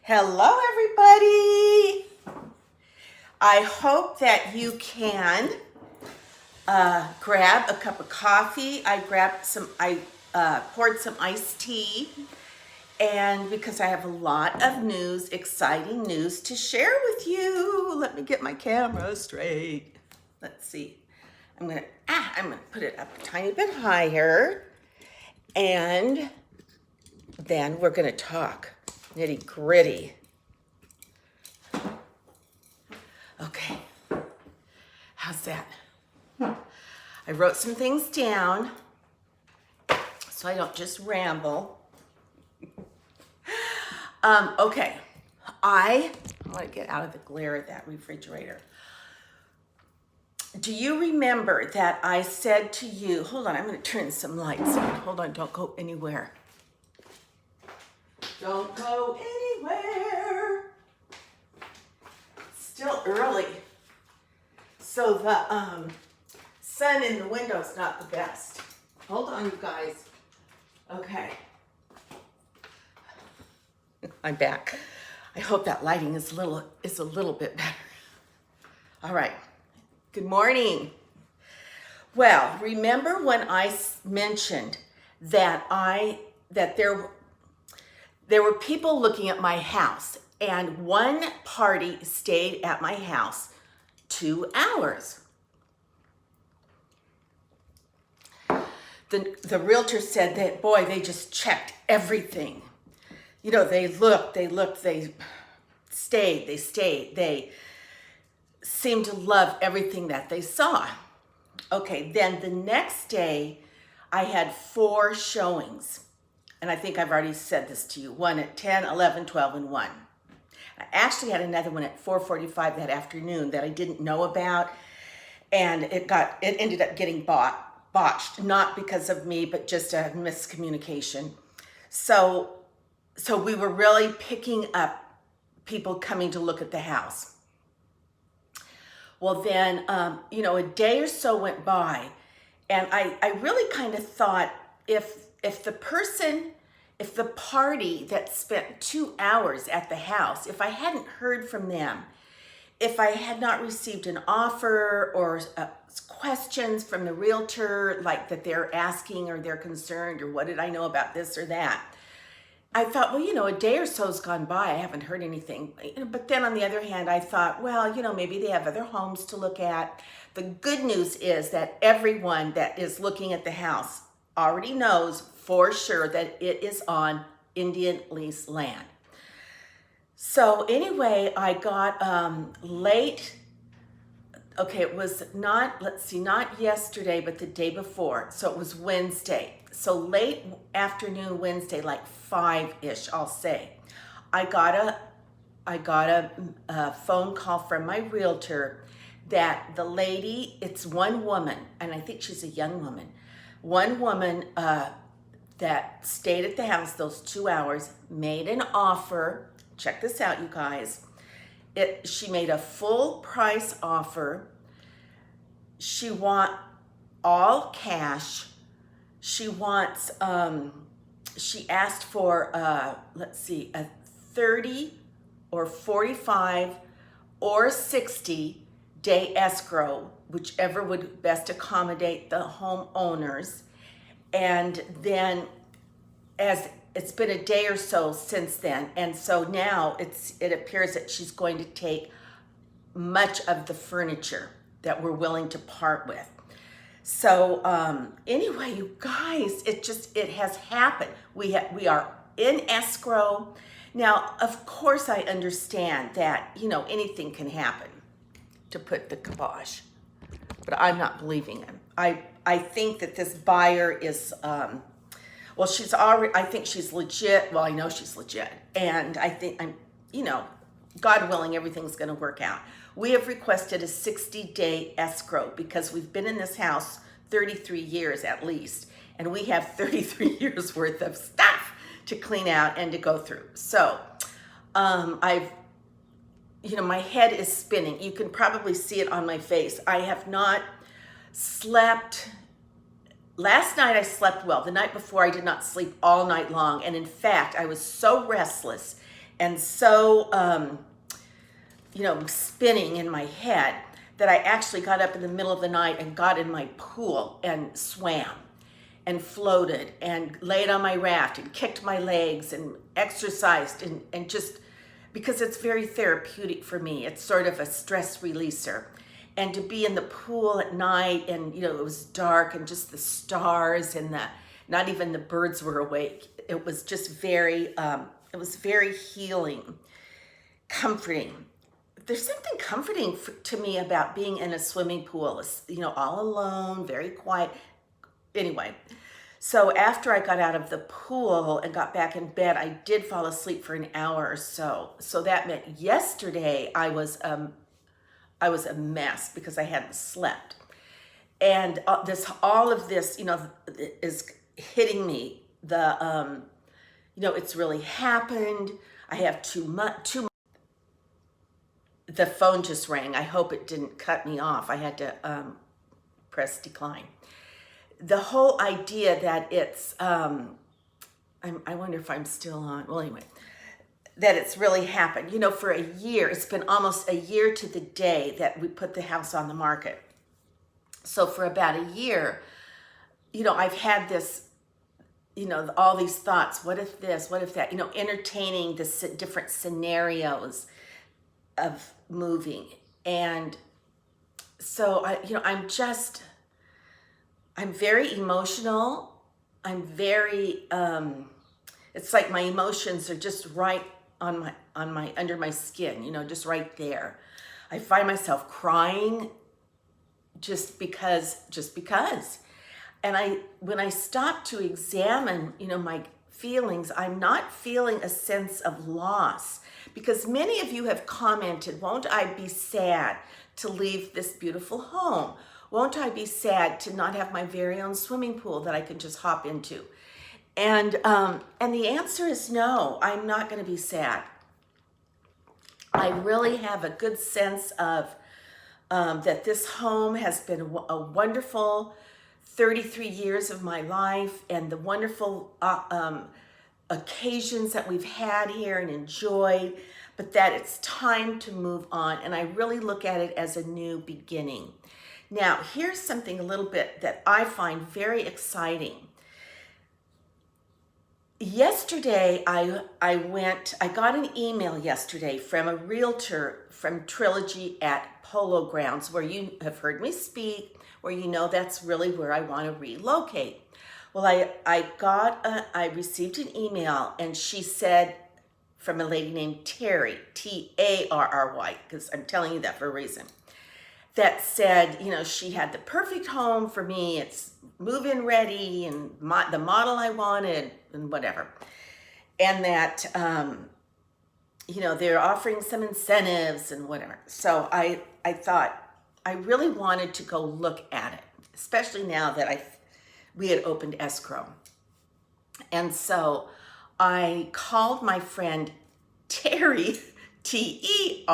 Hello, everybody. I hope that you can grab a cup of coffee. I poured some iced tea, and because I have a lot of news, exciting news to share with you. Let me get my camera straight. Let's see. I'm gonna put it up a tiny bit higher, and then we're gonna talk nitty gritty. Okay, how's that? I wrote some things down so I don't just ramble. Okay, I want to get out of the glare of that refrigerator. Do you remember that I said to you, hold on, I'm going to turn some lights on. Hold on, don't go anywhere. Don't go anywhere. It's still early, so the sun in the window's not the best. Hold on, you guys. Okay. I'm back. I hope that lighting is a little bit better. All right. Good morning. Well, remember when I mentioned that there were people looking at my house, and one party stayed at my house 2 hours. The realtor said that, boy, they just checked everything. You know, they looked, they stayed, they seemed to love everything that they saw. Okay, then the next day, I had 4 showings. And I think I've already said this to you. One at 10, 11, 12, and 1. I actually had another one at 4:45 that afternoon that I didn't know about. And it ended up getting botched, not because of me, but just a miscommunication. So we were really picking up people coming to look at the house. Well, then, a day or so went by, and I really kind of thought if the party that spent 2 hours at the house, if I hadn't heard from them, if I had not received an offer or questions from the realtor, like that they're asking or they're concerned or what did I know about this or that, I thought, well, a day or so's gone by, I haven't heard anything. But then on the other hand, I thought, well, maybe they have other homes to look at. The good news is that everyone that is looking at the house already knows for sure that it is on Indian lease land. So anyway, I got late. Okay, it was not yesterday, but the day before. So it was Wednesday. So late afternoon Wednesday, like 5-ish, I'll say. I got a phone call from my realtor that the lady, it's one woman, and I think she's a young woman. One woman that stayed at the house those 2 hours made an offer. Check this out, you guys. She made a full price offer. She wants all cash. She wants, she asked for, a 30 or 45 or 60 day escrow, whichever would best accommodate the homeowners. And then as it's been a day or so since then, and so now it appears that she's going to take much of the furniture that we're willing to part with. So anyway, you guys, it has happened. We are in escrow. Now, of course, I understand that, anything can happen to put the kibosh, but I'm not believing him. I think that this buyer is, I think she's legit. Well, I know she's legit. And I think God willing, everything's going to work out. We have requested a 60-day escrow because we've been in this house 33 years at least, and we have 33 years worth of stuff to clean out and to go through. So my head is spinning. You can probably see it on my face. I have not slept. Last night I slept well. The night before I did not sleep all night long. And in fact, I was so restless and so, spinning in my head that I actually got up in the middle of the night and got in my pool and swam and floated and laid on my raft and kicked my legs and exercised and just because it's very therapeutic for me. It's sort of a stress releaser. And to be in the pool at night and, it was dark and just the stars and not even the birds were awake. It was just it was very healing, comforting. There's something comforting to me about being in a swimming pool, all alone, very quiet. Anyway, so after I got out of the pool and got back in bed, I did fall asleep for an hour or so. So that meant yesterday I was a mess because I hadn't slept. And all of this, is hitting me. It's really happened. I have too much. The phone just rang. I hope it didn't cut me off. I had to press decline. The whole idea that it's, I wonder if I'm still on. Well, anyway, that it's really happened. For a year, it's been almost a year to the day that we put the house on the market. So for about a year, I've had this, all these thoughts. What if this? What if that? Entertaining the different scenarios of moving. And so I'm very emotional. I'm very, it's like my emotions are just right on my under my skin, just right there. I find myself crying just because. And when I stop to examine, my feelings, I'm not feeling a sense of loss, because many of you have commented, won't I be sad to leave this beautiful home? Won't I be sad to not have my very own swimming pool that I can just hop into? And the answer is no, I'm not going to be sad. I really have a good sense of that this home has been a wonderful 33 years of my life, and the wonderful occasions that we've had here and enjoyed, but that it's time to move on. And I really look at it as a new beginning. Now, here's something a little bit that I find very exciting. Yesterday, I got an email yesterday from a realtor from Trilogy at Polo Grounds, where you have heard me speak, where that's really where I want to relocate. Well, I received an email, and she said, from a lady named Terry, Tarry, because I'm telling you that for a reason, that said, she had the perfect home for me. It's move-in ready and the model I wanted and whatever. And that, they're offering some incentives and whatever. So I thought I really wanted to go look at it, especially now that we had opened escrow. And so I called my friend Terry, Teri,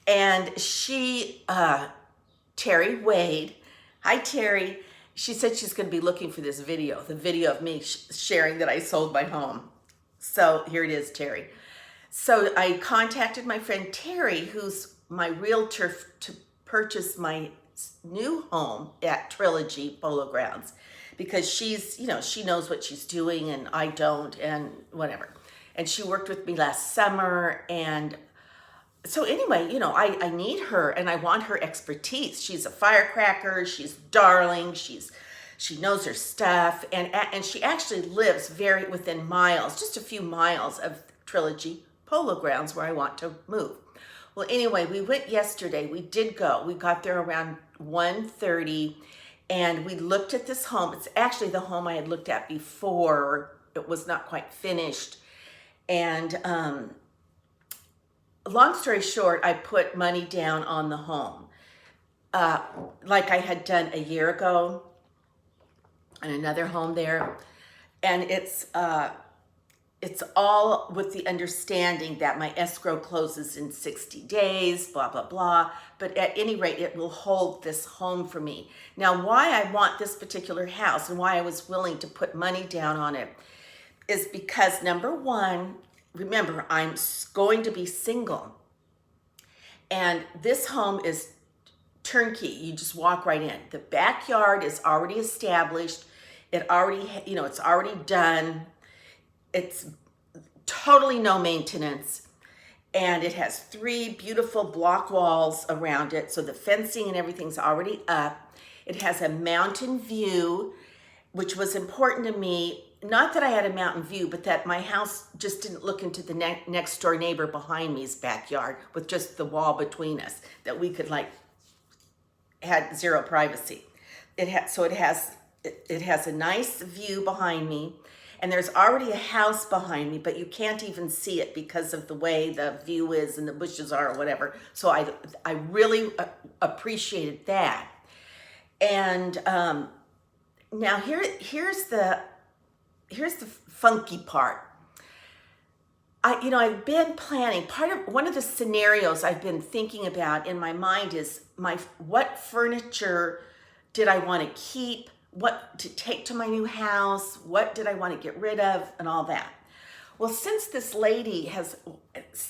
and she, Terry Wade, hi Terry, she said she's going to be looking for this video, the video of me sharing that I sold my home. So here it is, Terry. So I contacted my friend Terry, who's my realtor to purchase my new home at Trilogy Polo Grounds, because she's, she knows what she's doing and I don't, and whatever. And she worked with me last summer, and so anyway, I need her and I want her expertise. She's a firecracker. She's darling. She knows her stuff, and she actually lives very within miles, just a few miles of Trilogy Polo Grounds, where I want to move. Well, anyway, we went yesterday. We did go. We got there around 1:30, and we looked at this home. It's actually the home I had looked at before. It was not quite finished, and long story short, I put money down on the home, like I had done a year ago on another home there. And it's all with the understanding that my escrow closes in 60 days, blah, blah, blah. But at any rate, it will hold this home for me. Now, why I want this particular house and why I was willing to put money down on it is because, number one, remember, I'm going to be single. And this home is turnkey. You just walk right in. The backyard is already established. It already, it's already done. It's totally no maintenance. And it has 3 beautiful block walls around it. So the fencing and everything's already up. It has a mountain view, which was important to me. Not that I had a mountain view, but that my house just didn't look into the next door neighbor behind me's backyard with just the wall between us, that we could had zero privacy. It has a nice view behind me, and there's already a house behind me, but you can't even see it because of the way the view is and the bushes are or whatever. So I really appreciated that. And now here's the funky part. I've been planning. One of the scenarios I've been thinking about in my mind is what furniture did I want to keep, what to take to my new house, what did I want to get rid of, and all that. Well, since this lady has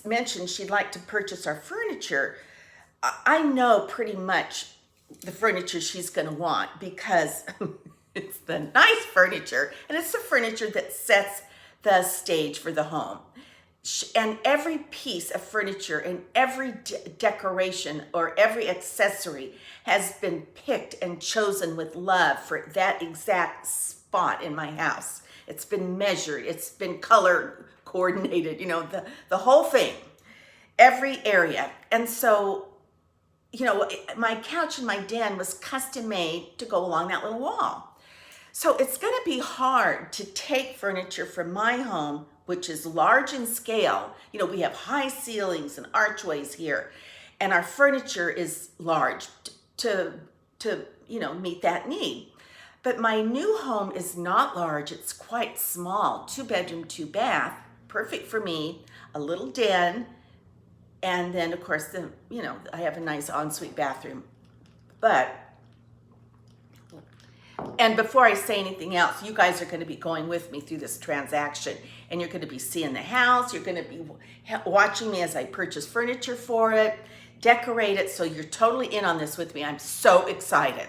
mentioned she'd like to purchase our furniture, I know pretty much the furniture she's going to want, because it's the nice furniture, and it's the furniture that sets the stage for the home. And every piece of furniture and every decoration or every accessory has been picked and chosen with love for that exact spot in my house. It's been measured, it's been color coordinated, the whole thing, every area. And so, my couch in my den was custom made to go along that little wall. So it's going to be hard to take furniture from my home, which is large in scale. We have high ceilings and archways here, and our furniture is large to meet that need. But my new home is not large. It's quite small, 2-bedroom, 2-bath, perfect for me, a little den, and then of course I have a nice ensuite bathroom. And before I say anything else, you guys are going to be going with me through this transaction, and you're going to be seeing the house. You're going to be watching me as I purchase furniture for it, decorate it. So you're totally in on this with me. I'm so excited.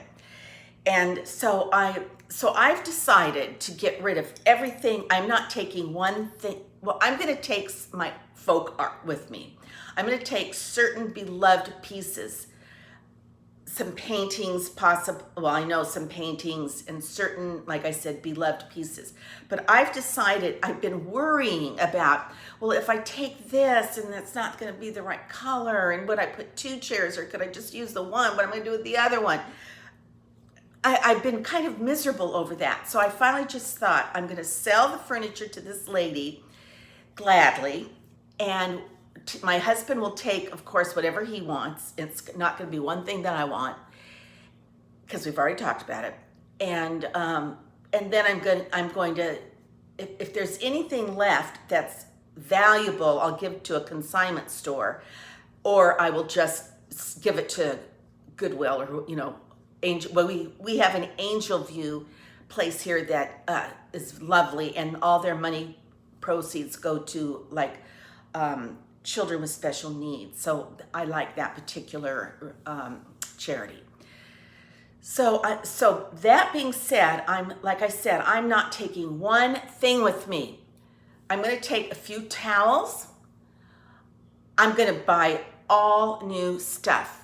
And so I've decided to get rid of everything. I'm not taking one thing. Well, I'm going to take my folk art with me. I'm going to take certain beloved pieces, some paintings, I know some paintings and certain, like I said, beloved pieces. But I've decided, I've been worrying about, well, if I take this and it's not going to be the right color, and would I put 2 chairs, or could I just use the one? What am I going to do with the other one? I've been kind of miserable over that. So I finally just thought, I'm going to sell the furniture to this lady gladly, and my husband will take, of course, whatever he wants. It's not going to be one thing that I want, because we've already talked about it. And then I'm going to, if there's anything left that's valuable, I'll give it to a consignment store, or I will just give it to Goodwill, or Angel. Well, we have an Angel View place here that is lovely, and all their money proceeds go to children with special needs. So I like that particular charity. So that being said, I'm not taking one thing with me. I'm going to take a few towels. I'm going to buy all new stuff.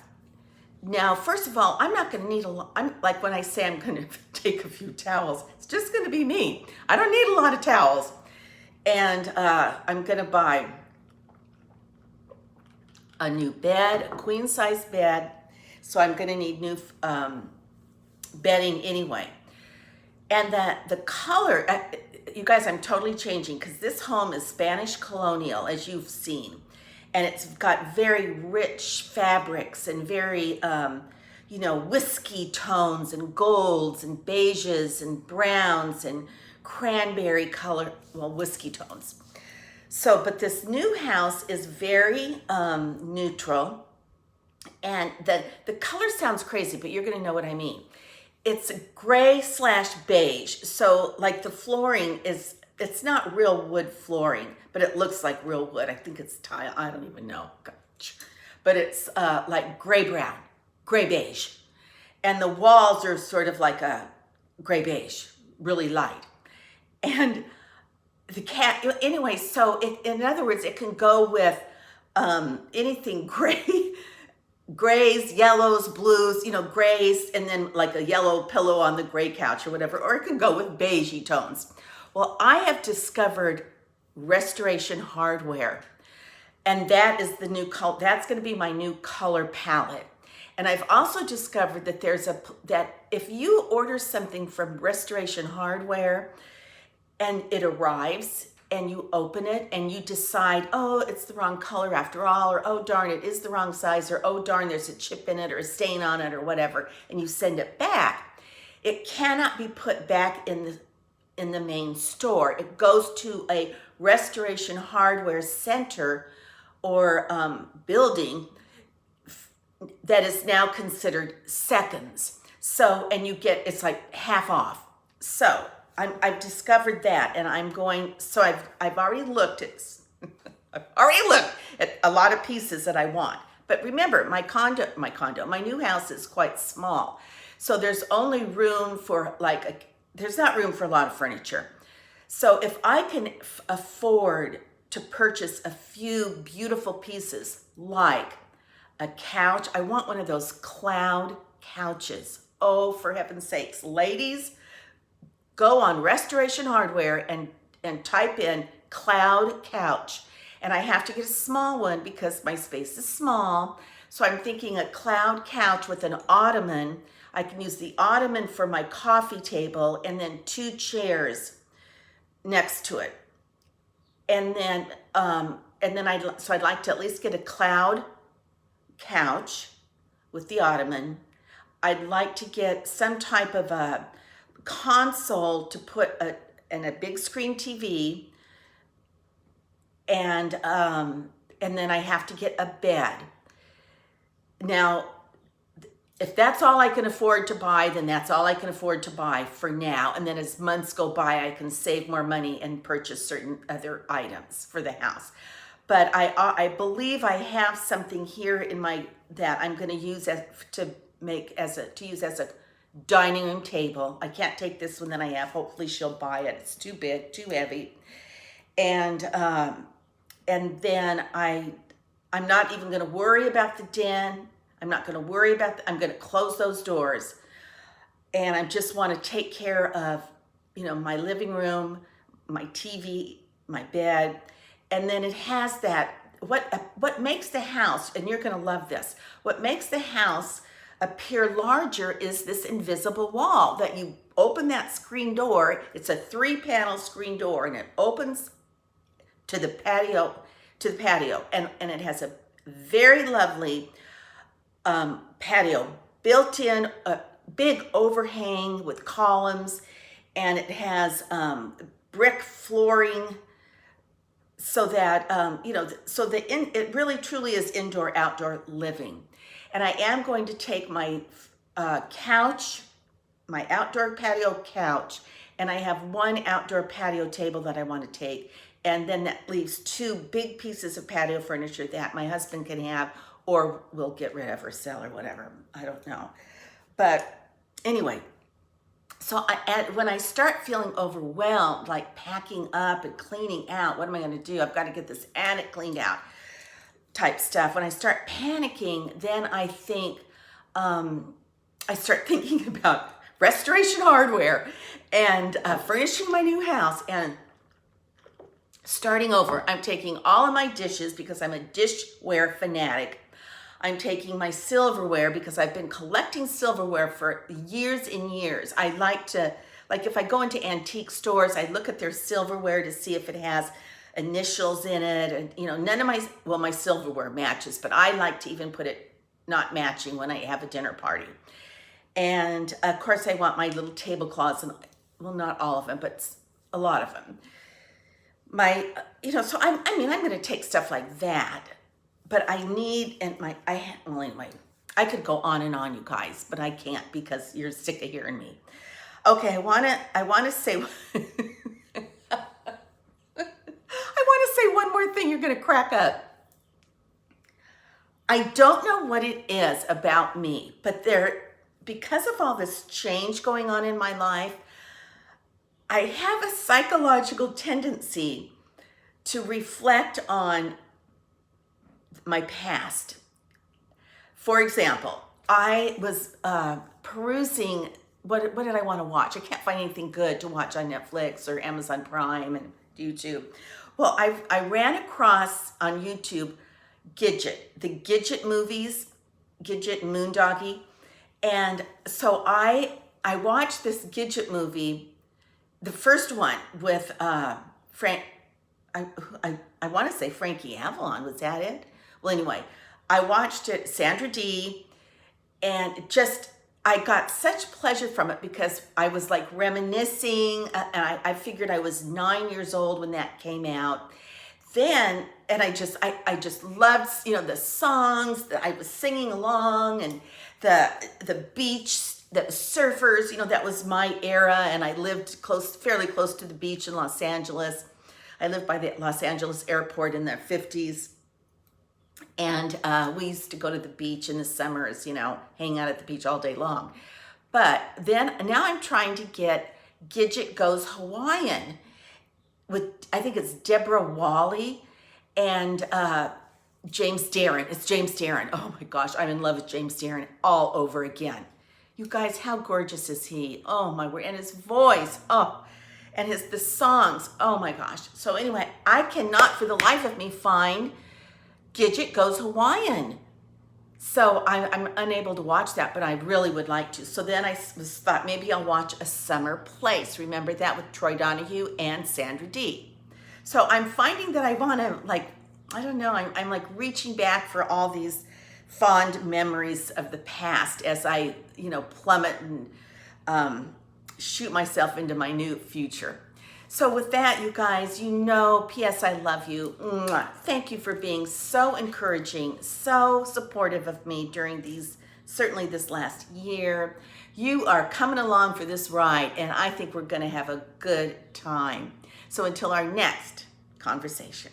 Now, first of all, I'm not going to need a lot. When I say I'm going to take a few towels, it's just going to be me. I don't need a lot of towels. And I'm going to buy a new bed, a queen size bed. So I'm going to need new bedding anyway. And the color, you guys, I'm totally changing, because this home is Spanish colonial, as you've seen. And it's got very rich fabrics and very, whiskey tones and golds and beiges and browns and cranberry color, whiskey tones. So, but this new house is very neutral. And the color sounds crazy, but you're going to know what I mean. It's gray / beige. So the flooring is it's not real wood flooring, but it looks like real wood. I think it's tile. I don't even know. Gosh. But it's like gray brown, gray beige. And the walls are sort of like a gray beige, really light. And the cat, anyway, so in other words, it can go with anything gray, grays, yellows, blues, grays, and then like a yellow pillow on the gray couch or whatever, or it can go with beigey tones. Well, I have discovered Restoration Hardware, and that is the new color. That's going to be my new color palette. And I've also discovered that that if you order something from Restoration Hardware and it arrives and you open it and you decide, oh, it's the wrong color after all, or oh darn, it is the wrong size, or oh darn, there's a chip in it or a stain on it or whatever, and you send it back, it cannot be put back in the main store. It goes to a Restoration Hardware center or building that is now considered seconds. So, and it's like half off. So I've discovered that, and I've already looked at, a lot of pieces that I want. But remember, my new house is quite small. So there's only room for there's not room for a lot of furniture. So if I can afford to purchase a few beautiful pieces, like a couch, I want one of those cloud couches. Oh, for heaven's sakes, ladies, go on Restoration Hardware and type in cloud couch. And I have to get a small one because my space is small. So I'm thinking a cloud couch with an ottoman. I can use the ottoman for my coffee table and then 2 chairs next to it. And then I'd like to at least get a cloud couch with the ottoman. I'd like to get some type of a console to put in a big screen TV, and then I have to get a bed. Now, if that's all I can afford to buy, then that's all I can afford to buy for now. And then as months go by, I can save more money and purchase certain other items for the house. But I believe I have something here that I'm going to use to use as a dining room table. I can't take this one that I have. Hopefully she'll buy it. It's too big, too heavy. And then I'm not even going to worry about the den. I'm not going to worry about I'm going to close those doors. And I just want to take care of, my living room, my TV, my bed. And then it has that, what makes the house, and you're going to love this, what makes the house appear larger is this invisible wall that you open that screen door. It's a 3-panel screen door, and it opens to the patio, and it has a very lovely patio built in, a big overhang with columns, and it has brick flooring, so that it really truly is indoor outdoor living. And I am going to take my couch, my outdoor patio couch, and I have 1 outdoor patio table that I want to take, and then that leaves 2 big pieces of patio furniture that my husband can have, or we'll get rid of or sell or whatever. I don't know. But anyway, so when I start feeling overwhelmed, like packing up and cleaning out, what am I going to do? I've got to get this attic cleaned out type stuff. When I start panicking, then I start thinking about Restoration Hardware and furnishing my new house and starting over. I'm taking all of my dishes because I'm a dishware fanatic. I'm taking my silverware because I've been collecting silverware for years and years. I like to, if I go into antique stores, I look at their silverware to see if it has initials in it. And, none of my silverware matches, but I like to even put it not matching when I have a dinner party. And of course I want my little tablecloths, and well, not all of them, but a lot of them. So I'm going to take stuff like that. But I need, anyway, I could go on and on, you guys, but I can't because you're sick of hearing me. Okay, I want to say, poor thing, you're gonna crack up. I don't know what it is about me, but because of all this change going on in my life, I have a psychological tendency to reflect on my past. For example, I was perusing, what did I want to watch? I can't find anything good to watch on Netflix or Amazon Prime and YouTube. Well, I ran across on YouTube the Gidget movies, Gidget and Moondoggie. And so I watched this Gidget movie, the first one with Frank, I want to say Frankie Avalon, was that it? Well, anyway, I watched it, Sandra Dee, and I got such pleasure from it because I was like reminiscing, and I figured I was 9 years old when that came out. Then, and I just loved, the songs that I was singing along, and the beach, the surfers, that was my era, and I lived fairly close to the beach in Los Angeles. I lived by the Los Angeles airport in the 50s. And we used to go to the beach in the summers, hang out at the beach all day long. But then now I'm trying to get Gidget Goes Hawaiian with, I think it's Deborah Wally and James Darren. It's James Darren. Oh my gosh, I'm in love with James Darren all over again. You guys, how gorgeous is he? Oh my word, and his voice, and the songs, oh my gosh. So anyway, I cannot for the life of me find Gidget Goes Hawaiian. So I'm unable to watch that, but I really would like to. So then I thought maybe I'll watch A Summer Place. Remember that with Troy Donahue and Sandra Dee. So I'm finding that I want to, I don't know, I'm like reaching back for all these fond memories of the past as I, plummet and shoot myself into my new future. So with that, you guys, P.S. I love you. Mwah. Thank you for being so encouraging, so supportive of me during certainly this last year. You are coming along for this ride, and I think we're going to have a good time. So until our next conversation.